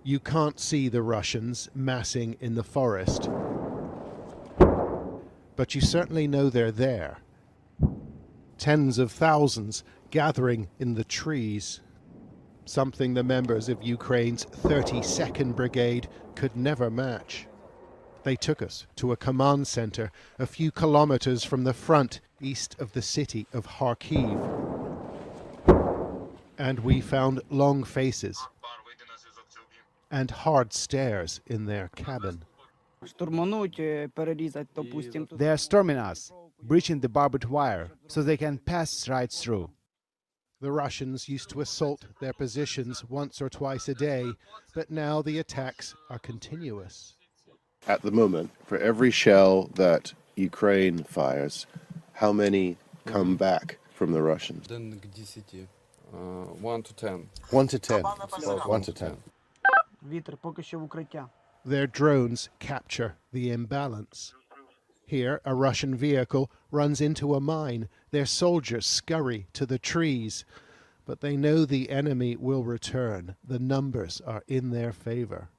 You can't see the Russians massing in the forest, but you certainly know they're there. Tens of thousands gathering in the trees, something the members of Ukraine's 32nd Brigade could never match. They took us to a command center a few kilometers from the front, east of the city of Kharkiv. And we found long faces and hard stares in their cabin. They're storming us, breaching the barbed wire, so they can pass right through. The Russians used to assault their positions once or twice a day, but now the attacks are continuous. At the moment, for every shell that Ukraine fires, how many come back from the Russians? 1 to 10. 1 to 10. 1 to 10. Their drones capture the imbalance. Here, a Russian vehicle runs into a mine. Their soldiers scurry to the trees, but they know the enemy will return. The numbers are in their favor.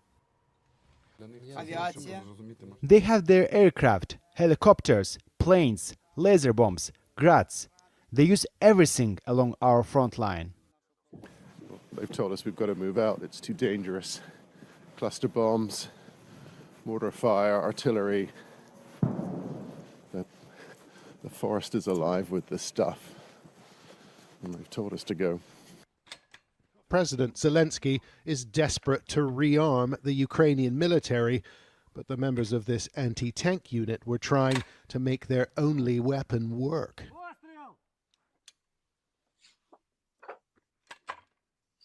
They have their aircraft, helicopters, planes, laser bombs, Grads. They use everything along our front line. They've told us we've got to move out. It's too dangerous. Cluster bombs, mortar fire, artillery. The forest is alive with this stuff. And they've told us to go. President Zelensky is desperate to rearm the Ukrainian military, but the members of this anti-tank unit were trying to make their only weapon work.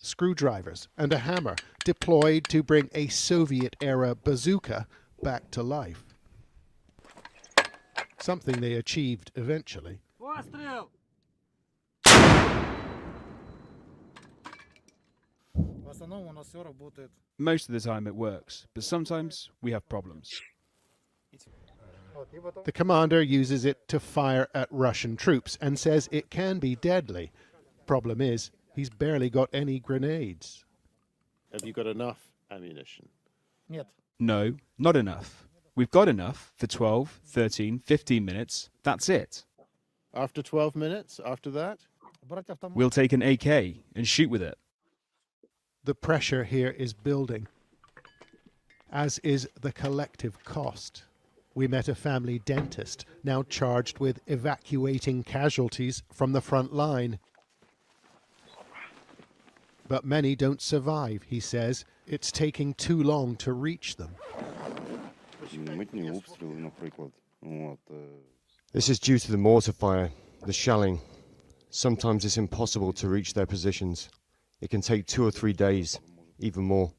Screwdrivers and a hammer deployed to bring a Soviet-era bazooka back to life. Something they achieved eventually. Most of the time it works, but sometimes we have problems. The commander uses it to fire at Russian troops and says it can be deadly. Problem is, he's barely got any grenades. Have you got enough ammunition? No, not enough. We've got enough for 12, 13, 15 minutes. That's it. After 12 minutes, after that? We'll take an AK and shoot with it. The pressure here is building, as is the collective cost. We met a family dentist, now charged with evacuating casualties from the front line. But many don't survive, he says. It's taking too long to reach them. This is due to the mortar fire, the shelling. Sometimes it's impossible to reach their positions. It can take 2 or 3 days, even more.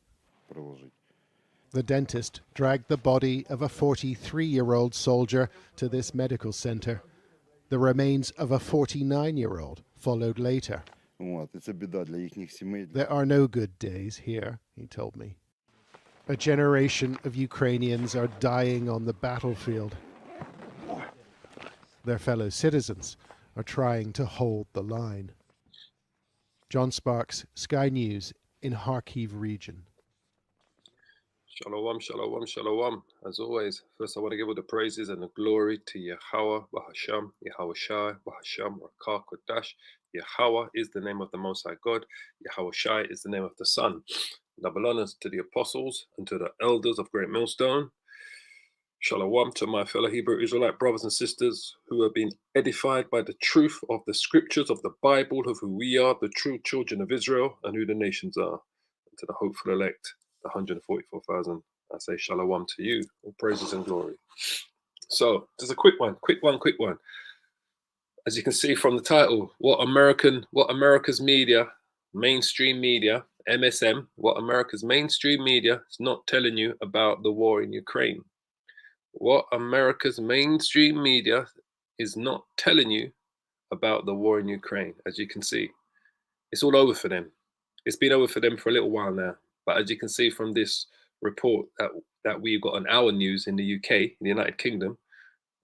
The dentist dragged the body of a 43-year-old soldier to this medical center. The remains of a 49-year-old followed later. There are no good days here, he told me. A generation of Ukrainians are dying on the battlefield. Their fellow citizens are trying to hold the line. John Sparks, Sky News in Kharkiv region. Shalom, shalom, shalom. As always, first I want to give all the praises and the glory to Yahweh, Bahasham, Yahweh Shai, Bahasham, Rakah, Kodash. Yahweh is the name of the Most High God. Yahweh Shai is the name of the Son. Double honors to the apostles and to the elders of Great Millstone. Shalom to my fellow Hebrew Israelite brothers and sisters who have been edified by the truth of the scriptures of the Bible, of who we are, the true children of Israel, and who the nations are. And to the hopeful elect, the 144,000, I say shalom to you, all praises and glory. So, just a quick one. As you can see from the title, what America's media, mainstream media, MSM, what America's mainstream media is not telling you about the war in Ukraine. What America's mainstream media is not telling you about the war in Ukraine. As you can see, it's all over for them. It's been over for them for a little while now. But as you can see from this report that we've got on our news in the UK, in the United Kingdom,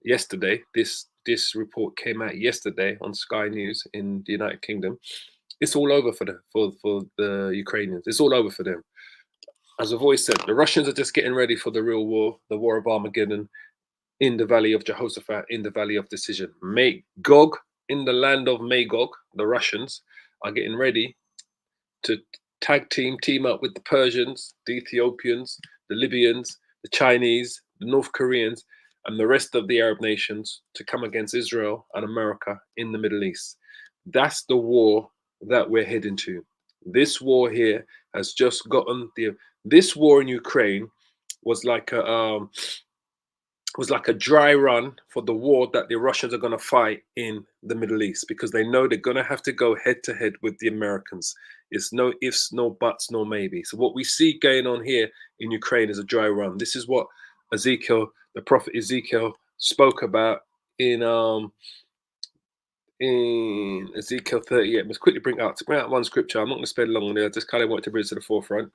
yesterday, this report came out yesterday on Sky News in the United Kingdom. It's all over for the Ukrainians. It's all over for them. as I've always said, the Russians are just getting ready for the real war, the war of Armageddon, in the valley of Jehoshaphat, in the valley of decision. Gog, in the land of Magog, the Russians are getting ready to team up with the Persians, the Ethiopians, the Libyans, the Chinese, the North Koreans, and the rest of the Arab nations to come against Israel and America in the Middle East. That's the war that we're heading to. This war here has just gotten this war in Ukraine was like a dry run for the war that the Russians are going to fight in the Middle East, because they know they're going to have to go head to head with the Americans. It's no ifs, no buts, no maybe. So what we see going on here in Ukraine is a dry run. This is what Ezekiel, the prophet Ezekiel, spoke about in Ezekiel 38. Let's quickly bring out one scripture. I'm not going to spend long on it. I just kind of want to bring it to the forefront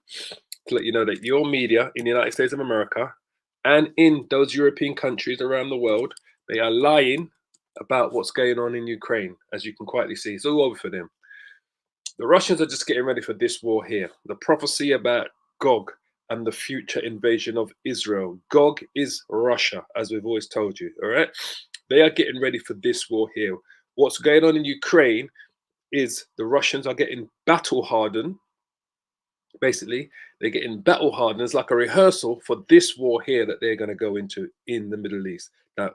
to let you know that your media in the United States of America and in those European countries around the world, they are lying about what's going on in Ukraine, as you can quietly see. It's all over for them. The Russians are just getting ready for this war here. The prophecy about Gog and the future invasion of Israel. Gog is Russia, as we've always told you, all right? They are getting ready for this war here. What's going on in Ukraine is the Russians are getting battle hardened. Basically, they're getting battle hardened. It's like a rehearsal for this war here that they're going to go into in the Middle East. Now,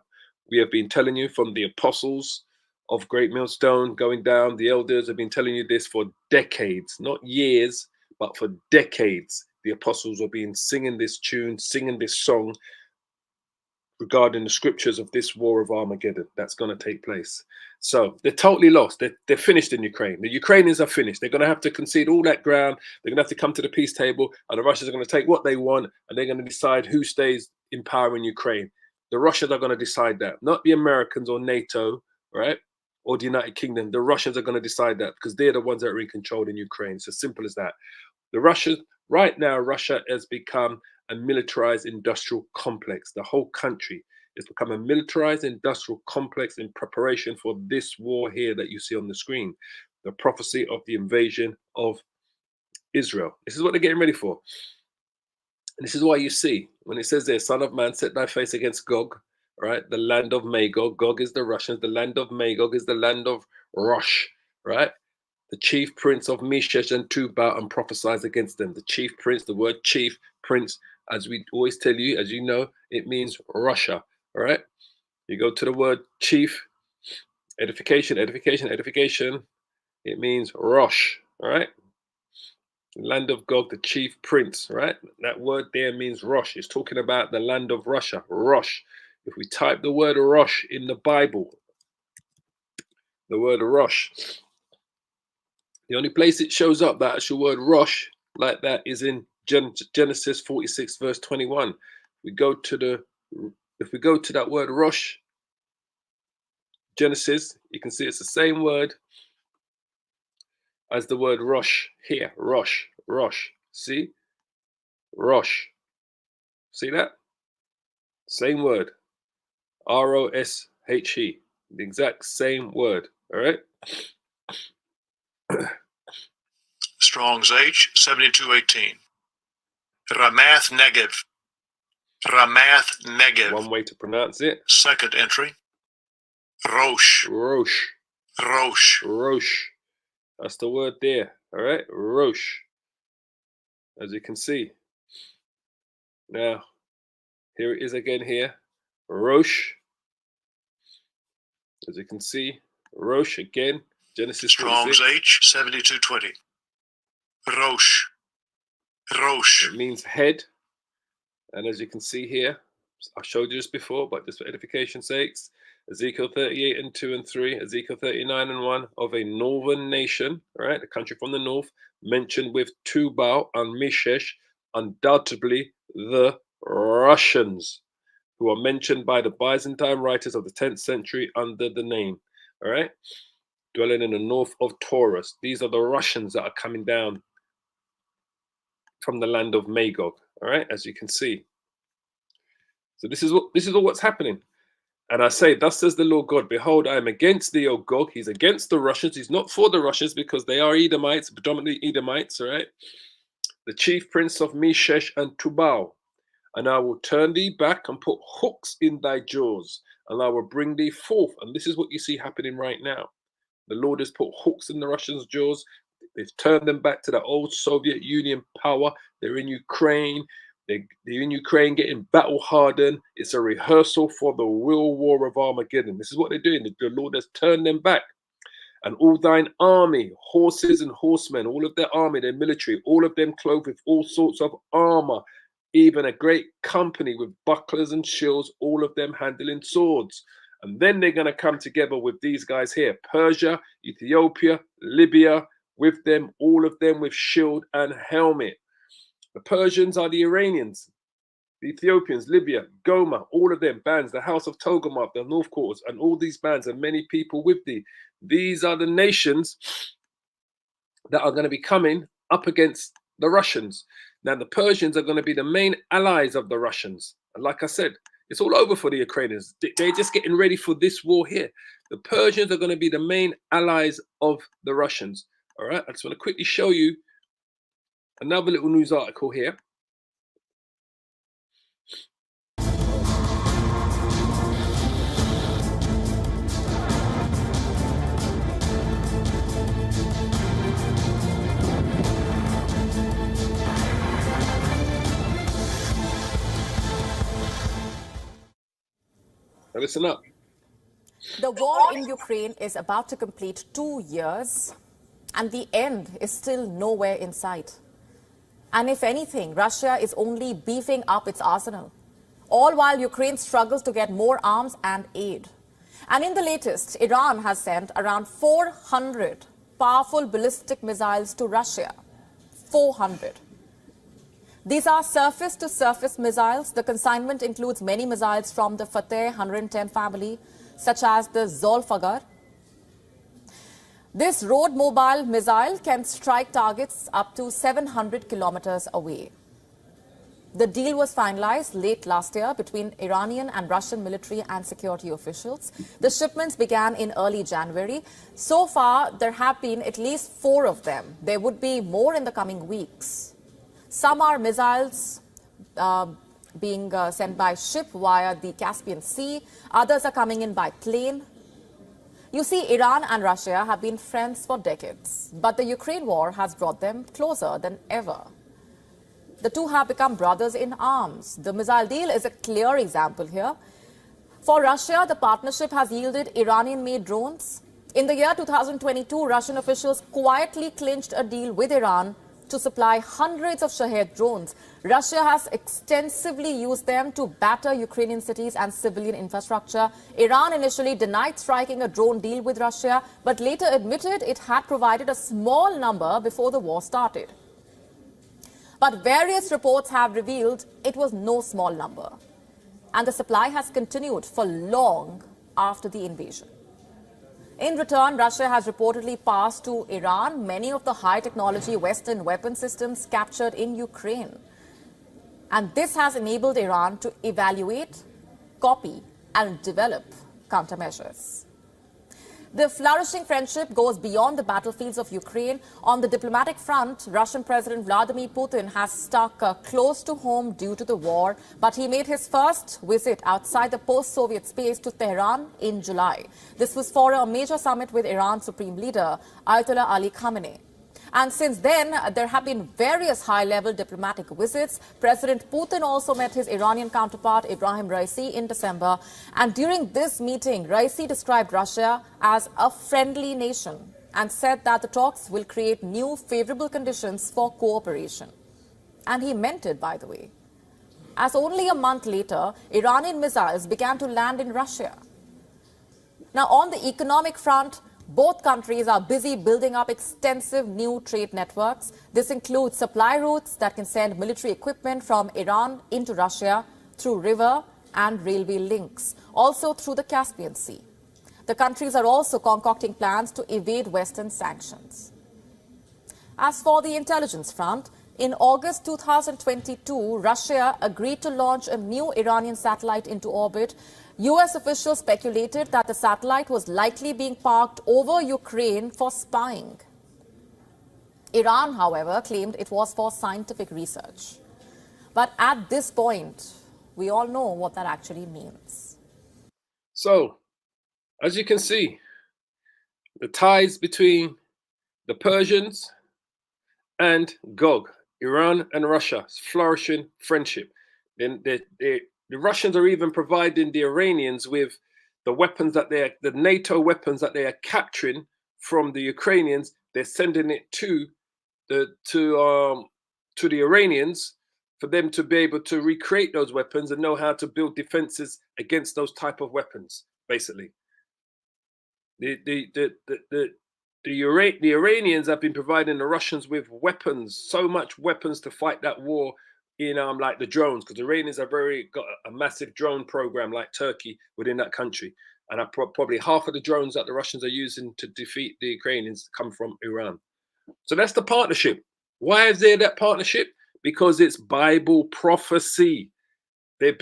we have been telling you from the apostles of Great Millstone going down, the elders have been telling you this for decades, not years, but for decades. The apostles have been singing this tune, singing this song regarding the scriptures of this war of Armageddon that's going to take place. So they're totally lost. They're finished in Ukraine. The Ukrainians are finished. They're going to have to concede all that ground. They're going to have to come to the peace table, and the Russians are going to take what they want, and they're going to decide who stays in power in Ukraine. The Russians are going to decide that, not the Americans or NATO, right? Or the United Kingdom. The Russians are going to decide that, because they're the ones that are in control in Ukraine. It's as simple as that. The Russians, right now, Russia has become a militarized industrial complex. The whole country has become a militarized industrial complex in preparation for this war here that you see on the screen, the prophecy of the invasion of Israel. This is what they're getting ready for. And this is why you see, when it says there, Son of Man, set thy face against Gog, right? The land of Magog. Gog is the Russians. The land of Magog is the land of Rosh, right? The chief prince of Meshech and Tubal, and prophesies against them. The chief prince, the word chief prince, as we always tell you, as you know, it means Russia, all right? You go to the word chief, edification, edification, edification, it means Rosh, all right? Land of Gog, the chief prince, right? That word there means Rosh. It's talking about the land of Russia, Rosh. If we type the word Rosh in the Bible, the word Rosh, the only place it shows up, that actual word Rosh, like that, is in Genesis 46, verse 21. If we go to that word Rosh, Genesis, you can see it's the same word as the word Rosh here. Rosh, Rosh. See? Rosh. See that? Same word. R-O-S-H-E. The exact same word. All right? Strong's H, 7218. Ramath Negev. Ramath Negev. One way to pronounce it. Second entry. Rosh. Rosh. Rosh. Rosh. That's the word there. All right? Rosh. As you can see. Now, here it is again here. Rosh. As you can see. Rosh again. Genesis Strong's 46. H, 7220. Rosh. Rosh. It means head. And as you can see here, I showed you this before, but just for edification's sakes, Ezekiel 38 and 2 and 3, Ezekiel 39 and 1, of a northern nation, right, a country from the north, mentioned with Tubal and Meshech, undoubtedly the Russians, who are mentioned by the Byzantine writers of the 10th century under the name, all right, dwelling in the north of Taurus. These are the Russians that are coming down from the land of Magog, all right, as you can see. So this is all what's happening. And I say, thus says the Lord God, behold, I am against thee, O Gog. He's against the Russians. He's not for the Russians because they are Edomites, predominantly Edomites, all right? the chief prince of Meshech and Tubal. And I will turn thee back and put hooks in thy jaws, and I will bring thee forth. And this is what you see happening right now. The Lord has put hooks in the Russians' jaws. They've turned them back to the old Soviet Union power. They're in Ukraine. They're in Ukraine getting battle hardened. It's a rehearsal for the real war of Armageddon. This is what they're doing. The Lord has turned them back. And all thine army, horses and horsemen, all of their army, their military, all of them clothed with all sorts of armor, even a great company with bucklers and shields, all of them handling swords. And then they're going to come together with these guys here, Persia, Ethiopia, Libya, with them, all of them with shield and helmet. The Persians are the Iranians, the Ethiopians, Libya, Goma, all of them bands, the House of Togarmah, the North Quarters, and all these bands, and many people with thee. These are the nations that are going to be coming up against the Russians. Now, the Persians are going to be the main allies of the Russians. And like I said, it's all over for the Ukrainians. They're just getting ready for this war here. The Persians are going to be the main allies of the Russians. All right, I just want to quickly show you another little news article here. Now listen up. The war in Ukraine is about to complete 2 years, and the end is still nowhere in sight. And if anything, Russia is only beefing up its arsenal, all while Ukraine struggles to get more arms and aid. And in the latest, Iran has sent around 400 powerful ballistic missiles to Russia. 400. These are surface-to-surface missiles. The consignment includes many missiles from the Fateh 110 family, such as the Zolfagar. This road-mobile missile can strike targets up to 700 kilometers away. The deal was finalized late last year between Iranian and Russian military and security officials. The shipments began in early January. So far, there have been at least 4 of them. There would be more in the coming weeks. Some are missiles being sent by ship via the Caspian Sea. Others are coming in by plane. You see, Iran and Russia have been friends for decades, but the Ukraine war has brought them closer than ever. The two have become brothers in arms. The missile deal is a clear example here. For Russia, the partnership has yielded Iranian-made drones. In the year 2022, Russian officials quietly clinched a deal with Iran to supply hundreds of Shahed drones. Russia has extensively used them to batter Ukrainian cities and civilian infrastructure. Iran initially denied striking a drone deal with Russia, but later admitted it had provided a small number before the war started. But various reports have revealed it was no small number, and the supply has continued for long after the invasion. In return, Russia has reportedly passed to Iran many of the high-technology Western weapon systems captured in Ukraine. And this has enabled Iran to evaluate, copy, and develop countermeasures. The flourishing friendship goes beyond the battlefields of Ukraine. On the diplomatic front, Russian President Vladimir Putin has stuck close to home due to the war, but he made his first visit outside the post-Soviet space to Tehran in July. This was for a major summit with Iran's supreme leader, Ayatollah Ali Khamenei. And since then, there have been various high-level diplomatic visits. President Putin also met his Iranian counterpart, Ibrahim Raisi, in December. And during this meeting, Raisi described Russia as a friendly nation and said that the talks will create new favorable conditions for cooperation. And he meant it, by the way, as only a month later, Iranian missiles began to land in Russia. Now, on the economic front, both countries are busy building up extensive new trade networks. This includes supply routes that can send military equipment from Iran into Russia through river and railway links, also through the Caspian Sea. The countries are also concocting plans to evade Western sanctions. As for the intelligence front, in August 2022, Russia agreed to launch a new Iranian satellite into orbit. U.S. officials speculated that the satellite was likely being parked over Ukraine for spying. Iran, however, claimed it was for scientific research. But at this point, we all know what that actually means. So, as you can see, the ties between the Persians and Gog, Iran and Russia, flourishing friendship. Then the Russians are even providing the Iranians with the weapons that the NATO weapons that they are capturing from the Ukrainians. They're sending it to the Iranians for them to be able to recreate those weapons and know how to build defenses against those type of weapons. Basically, the Iranians have been providing the Russians with weapons, so much weapons to fight that war in like the drones, because the Iranians have got a massive drone program like Turkey within that country, and probably half of the drones that the Russians are using to defeat the Ukrainians come from Iran. So that's the partnership. Why is there that partnership? Because it's Bible prophecy. They've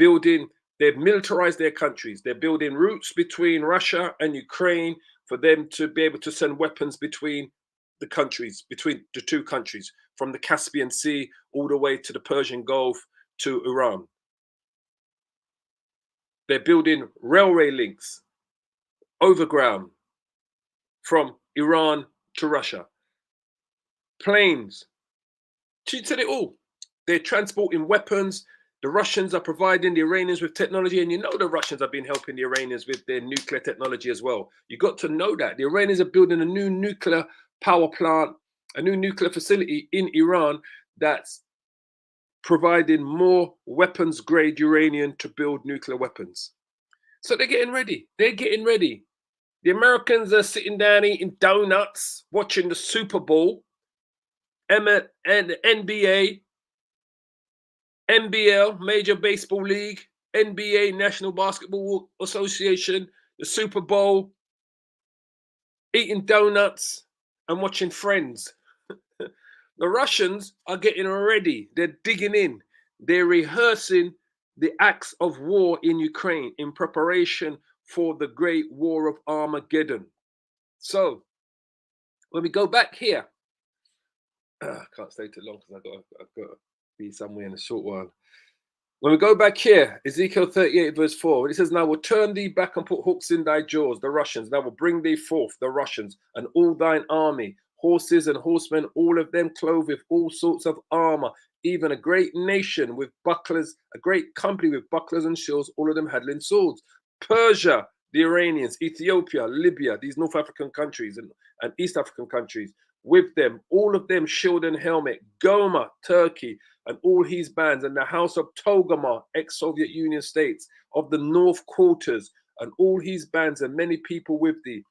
militarized their countries. They're building routes between Russia and Ukraine for them to be able to send weapons between the countries, between the two countries, from the Caspian Sea all the way to the Persian Gulf to Iran. They're building railway links, overground, from Iran to Russia. Planes. She said it all. They're transporting weapons. The Russians are providing the Iranians with technology, and you know the Russians have been helping the Iranians with their nuclear technology as well. You got to know that. The Iranians are building a new nuclear power plant, a new nuclear facility in Iran that's providing more weapons-grade uranium to build nuclear weapons. So they're getting ready. They're getting ready. The Americans are sitting down eating donuts, watching the Super Bowl, and the NBA, NBL, Major Baseball League, NBA, National Basketball Association, the Super Bowl, eating donuts and watching Friends. The Russians are getting ready. They're digging in. They're rehearsing the acts of war in Ukraine in preparation for the great war of Armageddon. So, when we go back here, I can't stay too long because I've got to be somewhere in a short while. When we go back here, Ezekiel 38 verse 4, it says, "Now will turn thee back and put hooks in thy jaws, the Russians. Now will bring thee forth, the Russians, and all thine army, horses and horsemen, all of them clothed with all sorts of armor, even a great nation with bucklers, a great company with bucklers and shields, all of them handling swords. Persia, the Iranians, Ethiopia, Libya, these North African countries and East African countries, with them, all of them shield and helmet, Goma, Turkey, and all his bands, and the house of Togarmah, ex-Soviet Union states, of the North Quarters, and all his bands, and many people with thee.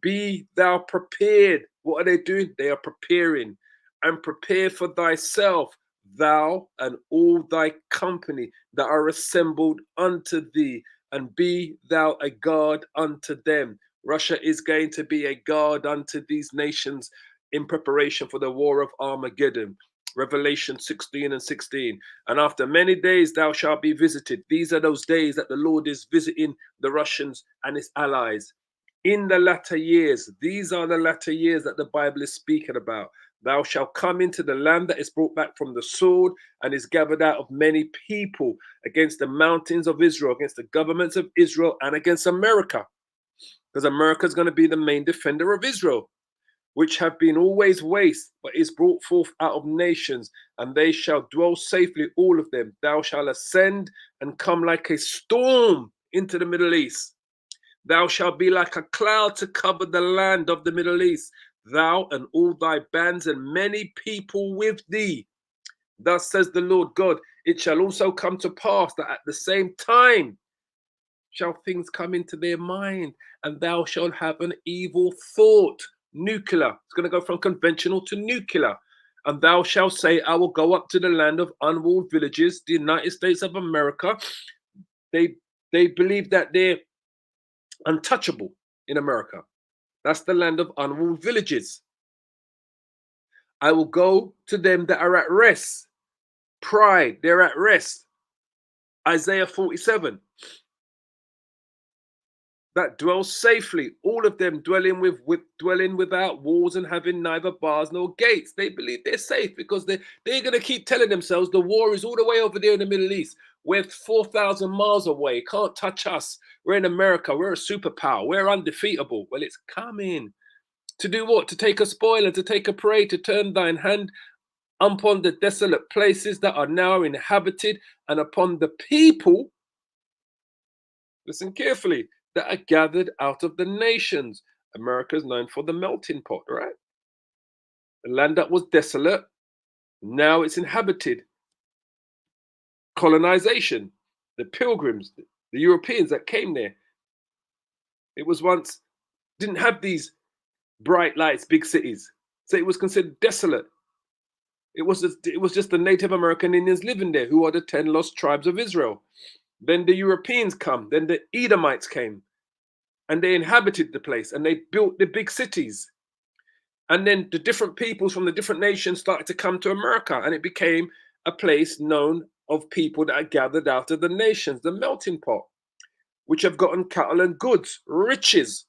Be thou prepared." What are they doing? They are preparing. "And prepare for thyself, thou and all thy company that are assembled unto thee, and be thou a guard unto them." Russia is going to be a guard unto these nations in preparation for the war of Armageddon. Revelation 16 and 16. "And after many days thou shalt be visited." These are those days that the Lord is visiting the Russians and his allies. "In the latter years," these are the latter years that the Bible is speaking about. "Thou shalt come into the land that is brought back from the sword and is gathered out of many people against the mountains of Israel, against the governments of Israel, and against America." Because America is going to be the main defender of Israel, "which have been always waste, but is brought forth out of nations, and they shall dwell safely, all of them. Thou shalt ascend and come like a storm into the Middle East. Thou shalt be like a cloud to cover the land of the Middle East, thou and all thy bands and many people with thee. Thus says the Lord God, it shall also come to pass that at the same time shall things come into their mind, and thou shalt have an evil thought." Nuclear. It's going to go from conventional to nuclear. "And thou shalt say, I will go up to the land of unwalled villages," the United States of America. They believe that they're untouchable in America. That's the land of unwalled villages. "I will go to them that are at rest." Pride, they're at rest. Isaiah 47. that dwell safely, all of them dwelling dwelling without walls and having neither bars nor gates. They believe they're safe because they're going to keep telling themselves the war is all the way over there in the Middle East. We're 4,000 miles away. Can't touch us. We're in America. We're a superpower. We're undefeatable. Well, it's coming. To do what? To take a spoil and to take a prey, to turn thine hand upon the desolate places that are now inhabited, and upon the people, listen carefully, that are gathered out of the nations. America is known for the melting pot, right? The land that was desolate, now it's inhabited. Colonization, the pilgrims, the Europeans that came there. It was once, didn't have these bright lights, big cities. So it was considered desolate. It was just the Native American Indians living there, who are the 10 lost tribes of Israel. Then the Europeans come, then the Edomites came, and they inhabited the place, and they built the big cities. And then the different peoples from the different nations started to come to America, and it became a place known of people that are gathered out of the nations, the melting pot, which have gotten cattle and goods, riches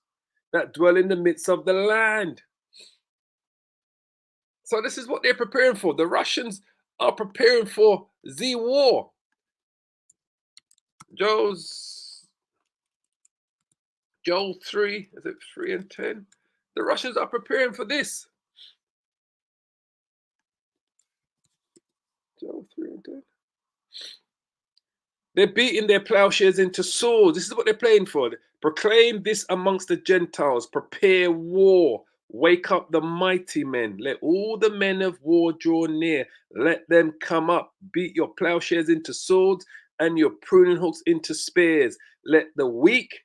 that dwell in the midst of the land. So this is what they're preparing for. The Russians are preparing for the war. Joel 3, is it 3 and 10? The Russians are preparing for this. Joel 3 and 10. They're beating their plowshares into swords. This is what they're playing for. Proclaim this amongst the Gentiles. Prepare war. Wake up the mighty men. Let all the men of war draw near. Let them come up. Beat your plowshares into swords and your pruning hooks into spears. Let the weak,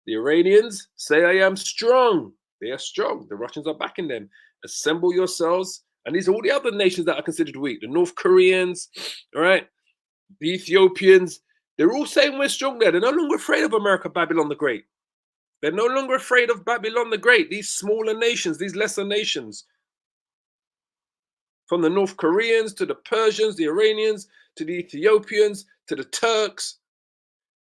the Iranians, say, I am strong. They are strong. The Russians are backing them. Assemble yourselves. And these are all the other nations that are considered weak. The North Koreans, all right? The Ethiopians. They're all saying we're strong there. They're no longer afraid of America, Babylon the Great. They're no longer afraid of Babylon the Great, these smaller nations, these lesser nations. From the North Koreans to the Persians, the Iranians, to the Ethiopians, to the Turks.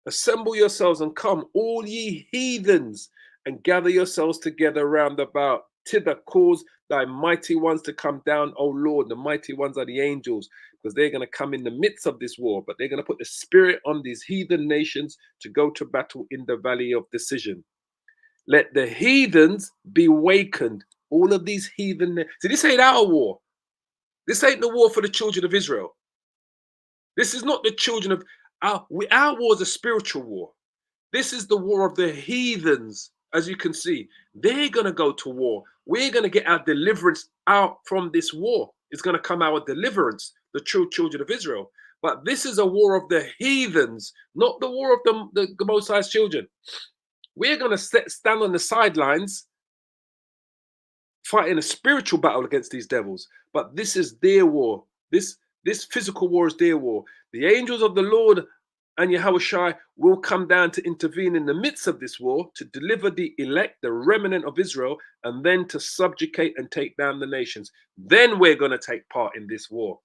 Assemble yourselves and come, all ye heathens, and gather yourselves together round about. Thither cause thy mighty ones to come down, O Lord. The mighty ones are the angels, because they're going to come in the midst of this war, but they're going to put the spirit on these heathen nations to go to battle in the valley of decision. Let the heathens be wakened. All of these heathen. See, this ain't our war. This ain't the war for the children of Israel. This is not the children of our war is a spiritual war. This is the war of the heathens, as you can see. They're going to go to war. We're going to get our deliverance out from this war. It's going to come our deliverance, the true children of Israel. But this is a war of the heathens, not the war of the Most High's children. We're going to stand on the sidelines fighting a spiritual battle against these devils. But this is their war. This physical war is their war. The angels of the Lord and Yahushua will come down to intervene in the midst of this war, to deliver the elect, the remnant of Israel, and then to subjugate and take down the nations. Then we're going to take part in this war.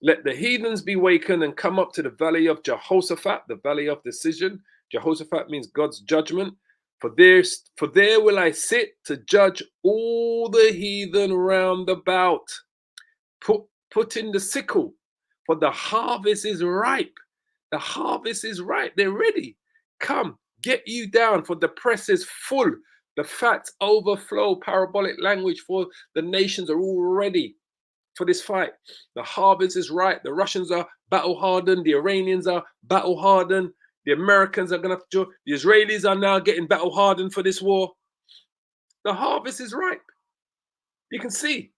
Let the heathens be wakened and come up to the valley of Jehoshaphat, the valley of decision. Jehoshaphat means God's judgment. For there will I sit to judge all the heathen round about. Put in the sickle, for the harvest is ripe. The harvest is ripe. They're ready. Come, get you down, for the press is full. The fats overflow. Parabolic language for the nations are all ready for this fight. The harvest is ripe. The Russians are battle hardened. The Iranians are battle hardened. The Americans are going to join. The Israelis are now getting battle hardened for this war. The harvest is ripe. You can see.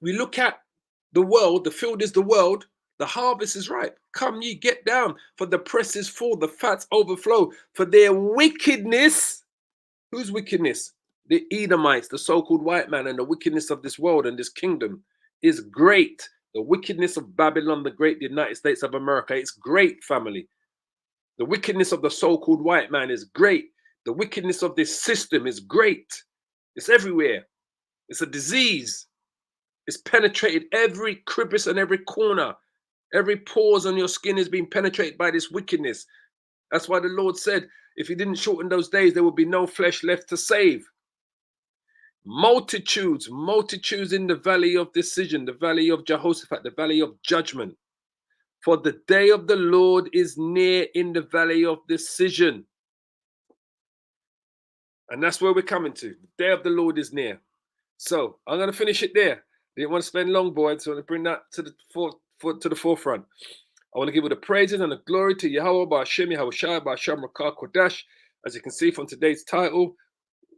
We look at the world. The field is the world. The harvest is ripe. Come ye, get down, for the press is full. The fats overflow. For their wickedness. Whose wickedness? The Edomites, the so-called white man, and the wickedness of this world and this kingdom is great. The wickedness of Babylon the Great, the United States of America, it's great, family. The wickedness of the so-called white man is great. The wickedness of this system is great. It's everywhere. It's a disease. It's penetrated every crevice and every corner. Every pores on your skin is being penetrated by this wickedness. That's why the Lord said, if he didn't shorten those days, there would be no flesh left to save. Multitudes in the valley of decision, the valley of Jehoshaphat, the valley of judgment. For the day of the Lord is near in the valley of decision. And that's where we're coming to. The day of the Lord is near. So I'm going to finish it there. Didn't want to spend long, boys, so I'm going to bring that to the forefront. I want to give all the praises and the glory to Yahweh, Ba'ashem, Yahushua, Ba'asham, Rakah, Kodash. As you can see from today's title,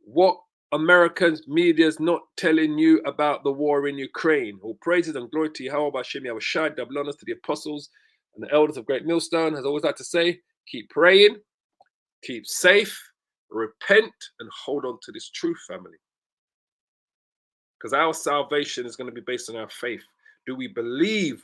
what American media is not telling you about the war in Ukraine. All praises and glory to Yahweh, Ba'ashem, Yahushua, double honors to the apostles and the elders of Great Millstone. As I always like to say, keep praying, keep safe, repent, and hold on to this truth, family. Because our salvation is going to be based on our faith. Do we believe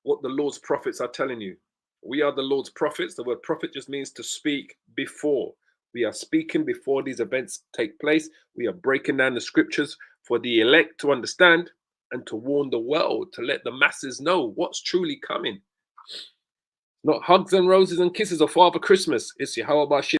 what the Lord's prophets are telling you? We are the Lord's prophets. The word prophet just means to speak before. We are speaking before these events take place. We are breaking down the scriptures for the elect to understand and to warn the world, to let the masses know what's truly coming. Not hugs and roses and kisses of Father Christmas. It's Yahweh Ba'ashem.